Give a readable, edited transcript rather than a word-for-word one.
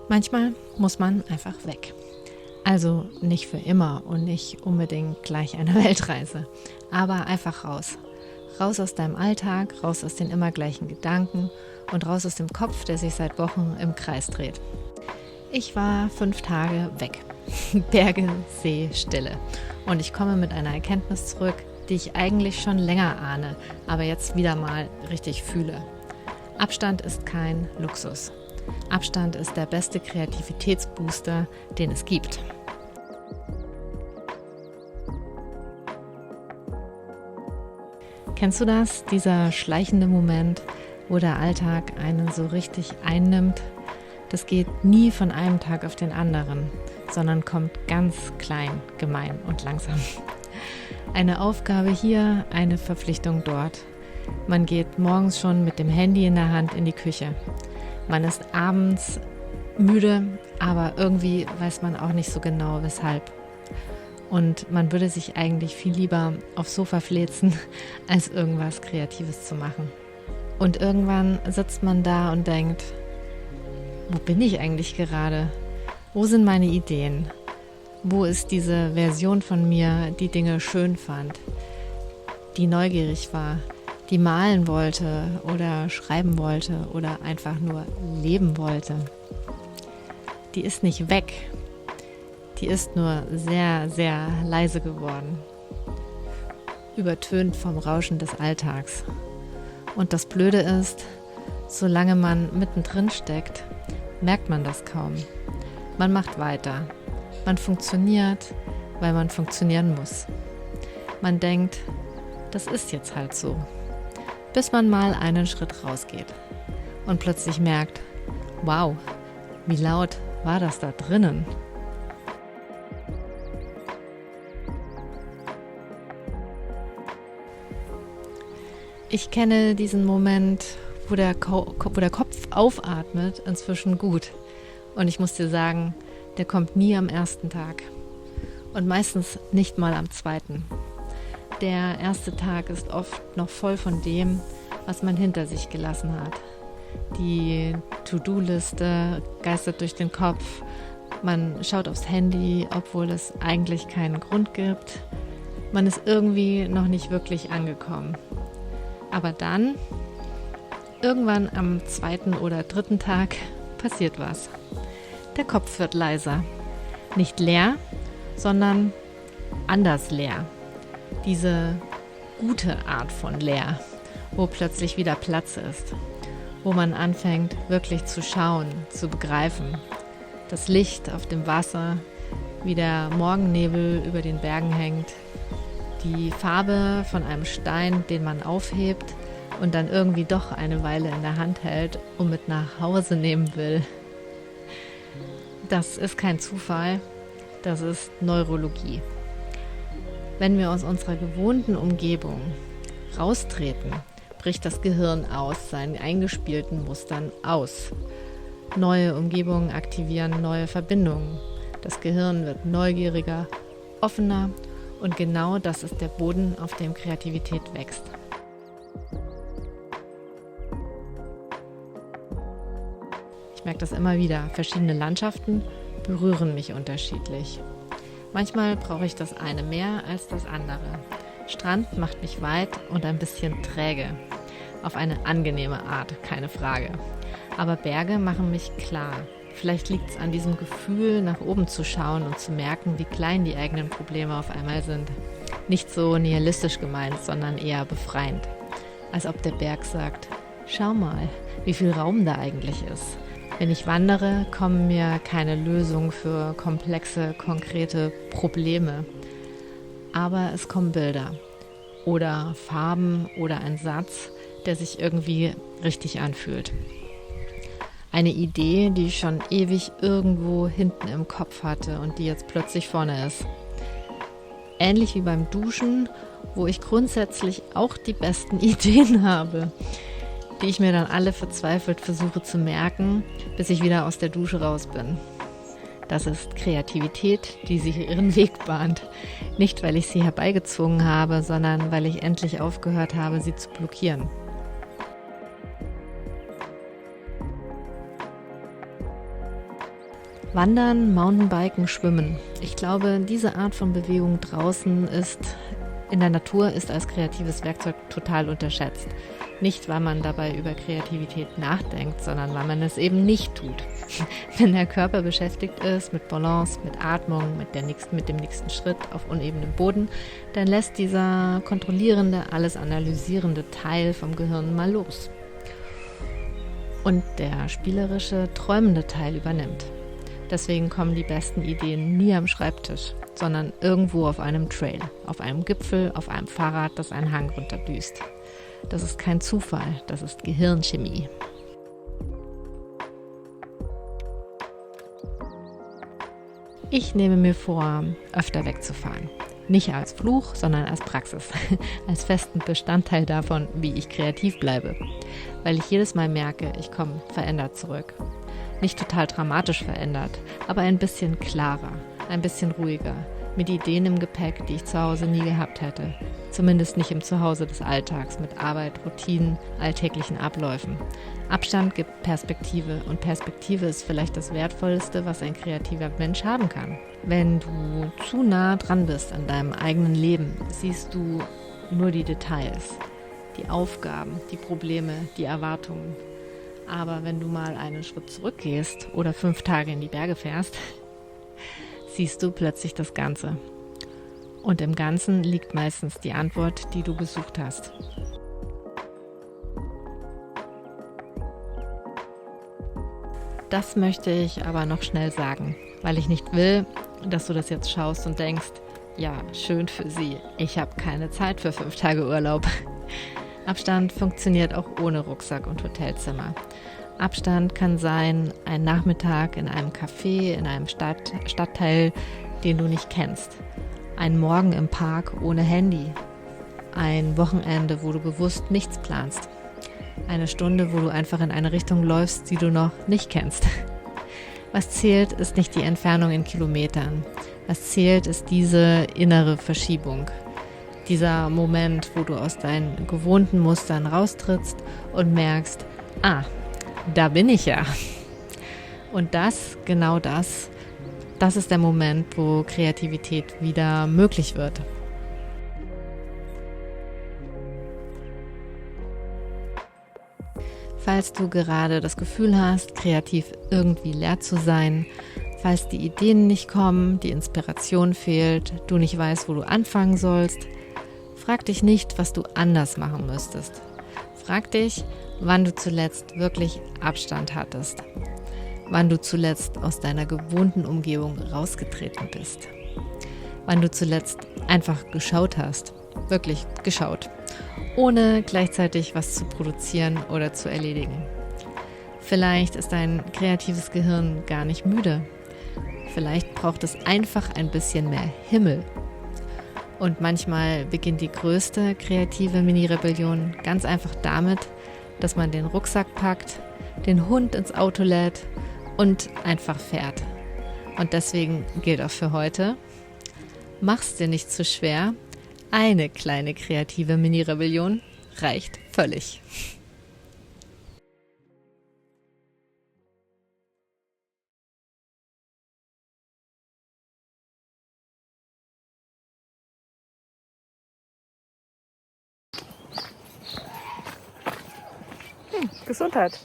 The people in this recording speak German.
Manchmal muss man einfach weg. Also nicht für immer und nicht unbedingt gleich eine Weltreise, aber einfach raus. Raus aus deinem Alltag, raus aus den immer gleichen Gedanken und raus aus dem Kopf, der sich seit Wochen im Kreis dreht. Ich war 5 Tage weg. Berge, See, Stille. Und ich komme mit einer Erkenntnis zurück, die ich eigentlich schon länger ahne, aber jetzt wieder mal richtig fühle. Abstand ist kein Luxus. Abstand ist der beste Kreativitätsbooster, den es gibt. Kennst du das? Dieser schleichende Moment, wo der Alltag einen so richtig einnimmt? Das geht nie von einem Tag auf den anderen, sondern kommt ganz klein, gemein und langsam. Eine Aufgabe hier, eine Verpflichtung dort. Man geht morgens schon mit dem Handy in der Hand in die Küche. Man ist abends müde, aber irgendwie weiß man auch nicht so genau, weshalb. Und man würde sich eigentlich viel lieber aufs Sofa fläzen, als irgendwas Kreatives zu machen. Und irgendwann sitzt man da und denkt, wo bin ich eigentlich gerade? Wo sind meine Ideen? Wo ist diese Version von mir, die Dinge schön fand, die neugierig war, die malen wollte oder schreiben wollte oder einfach nur leben wollte? Die ist nicht weg. Die ist nur sehr, sehr leise geworden. Übertönt vom Rauschen des Alltags. Und das Blöde ist, solange man mittendrin steckt, merkt man das kaum. Man macht weiter. Man funktioniert, weil man funktionieren muss. Man denkt, das ist jetzt halt so. Bis man mal einen Schritt rausgeht und plötzlich merkt, wow, wie laut war das da drinnen? Ich kenne diesen Moment, wo der Kopf aufatmet, inzwischen gut. Und ich muss dir sagen, der kommt nie am ersten Tag. Und meistens nicht mal am zweiten. Der erste Tag ist oft noch voll von dem, was man hinter sich gelassen hat. Die To-Do-Liste geistert durch den Kopf. Man schaut aufs Handy, obwohl es eigentlich keinen Grund gibt. Man ist irgendwie noch nicht wirklich angekommen. Aber dann, irgendwann am 2. oder 3. Tag, passiert was. Der Kopf wird leiser. Nicht leer, sondern anders leer. Diese gute Art von leer, wo plötzlich wieder Platz ist. Wo man anfängt, wirklich zu schauen, zu begreifen. Das Licht auf dem Wasser, wie der Morgennebel über den Bergen hängt. Die Farbe von einem Stein, den man aufhebt und dann irgendwie doch eine Weile in der Hand hält und mit nach Hause nehmen will. Das ist kein Zufall, das ist Neurologie. Wenn wir aus unserer gewohnten Umgebung raustreten, bricht das Gehirn aus seinen eingespielten Mustern aus. Neue Umgebungen aktivieren neue Verbindungen. Das Gehirn wird neugieriger, offener. Und genau das ist der Boden, auf dem Kreativität wächst. Ich merke das immer wieder. Verschiedene Landschaften berühren mich unterschiedlich. Manchmal brauche ich das eine mehr als das andere. Strand macht mich weit und ein bisschen träge. Auf eine angenehme Art, keine Frage. Aber Berge machen mich klar. Vielleicht liegt es an diesem Gefühl, nach oben zu schauen und zu merken, wie klein die eigenen Probleme auf einmal sind. Nicht so nihilistisch gemeint, sondern eher befreiend. Als ob der Berg sagt, schau mal, wie viel Raum da eigentlich ist. Wenn ich wandere, kommen mir keine Lösungen für komplexe, konkrete Probleme. Aber es kommen Bilder oder Farben oder ein Satz, der sich irgendwie richtig anfühlt. Eine Idee, die ich schon ewig irgendwo hinten im Kopf hatte und die jetzt plötzlich vorne ist. Ähnlich wie beim Duschen, wo ich grundsätzlich auch die besten Ideen habe, die ich mir dann alle verzweifelt versuche zu merken, bis ich wieder aus der Dusche raus bin. Das ist Kreativität, die sich ihren Weg bahnt. Nicht, weil ich sie herbeigezwungen habe, sondern weil ich endlich aufgehört habe, sie zu blockieren. Wandern, Mountainbiken, Schwimmen. Ich glaube, diese Art von Bewegung draußen in der Natur ist als kreatives Werkzeug total unterschätzt. Nicht, weil man dabei über Kreativität nachdenkt, sondern weil man es eben nicht tut. Wenn der Körper beschäftigt ist mit Balance, mit Atmung, mit dem nächsten Schritt auf unebenem Boden, dann lässt dieser kontrollierende, alles analysierende Teil vom Gehirn mal los. Und der spielerische, träumende Teil übernimmt. Deswegen kommen die besten Ideen nie am Schreibtisch, sondern irgendwo auf einem Trail, auf einem Gipfel, auf einem Fahrrad, das einen Hang runterdüst. Das ist kein Zufall, das ist Gehirnchemie. Ich nehme mir vor, öfter wegzufahren. Nicht als Fluch, sondern als Praxis, als festen Bestandteil davon, wie ich kreativ bleibe. Weil ich jedes Mal merke, ich komme verändert zurück. Nicht total dramatisch verändert, aber ein bisschen klarer, ein bisschen ruhiger, mit Ideen im Gepäck, die ich zu Hause nie gehabt hätte. Zumindest nicht im Zuhause des Alltags, mit Arbeit, Routinen, alltäglichen Abläufen. Abstand gibt Perspektive und Perspektive ist vielleicht das Wertvollste, was ein kreativer Mensch haben kann. Wenn du zu nah dran bist an deinem eigenen Leben, siehst du nur die Details, die Aufgaben, die Probleme, die Erwartungen. Aber wenn du mal einen Schritt zurückgehst oder 5 Tage in die Berge fährst, siehst du plötzlich das Ganze. Und im Ganzen liegt meistens die Antwort, die du gesucht hast. Das möchte ich aber noch schnell sagen, weil ich nicht will, dass du das jetzt schaust und denkst, ja, schön für sie, ich habe keine Zeit für 5 Tage Urlaub. Abstand funktioniert auch ohne Rucksack und Hotelzimmer. Abstand kann sein, ein Nachmittag in einem Café, in einem Stadtteil, den du nicht kennst. Ein Morgen im Park ohne Handy. Ein Wochenende, wo du bewusst nichts planst. Eine Stunde, wo du einfach in eine Richtung läufst, die du noch nicht kennst. Was zählt, ist nicht die Entfernung in Kilometern. Was zählt, ist diese innere Verschiebung. Dieser Moment, wo du aus deinen gewohnten Mustern raustrittst und merkst, da bin ich ja. Und genau das ist der Moment, wo Kreativität wieder möglich wird. Falls du gerade das Gefühl hast, kreativ irgendwie leer zu sein, falls die Ideen nicht kommen, die Inspiration fehlt, du nicht weißt, wo du anfangen sollst, frag dich nicht, was du anders machen müsstest. Frag dich, wann du zuletzt wirklich Abstand hattest. Wann du zuletzt aus deiner gewohnten Umgebung rausgetreten bist. Wann du zuletzt einfach geschaut hast. Wirklich geschaut. Ohne gleichzeitig was zu produzieren oder zu erledigen. Vielleicht ist dein kreatives Gehirn gar nicht müde. Vielleicht braucht es einfach ein bisschen mehr Himmel. Und manchmal beginnt die größte kreative Mini-Rebellion ganz einfach damit, dass man den Rucksack packt, den Hund ins Auto lädt und einfach fährt. Und deswegen gilt auch für heute, mach's dir nicht zu schwer, eine kleine kreative Mini-Rebellion reicht völlig. Gesundheit.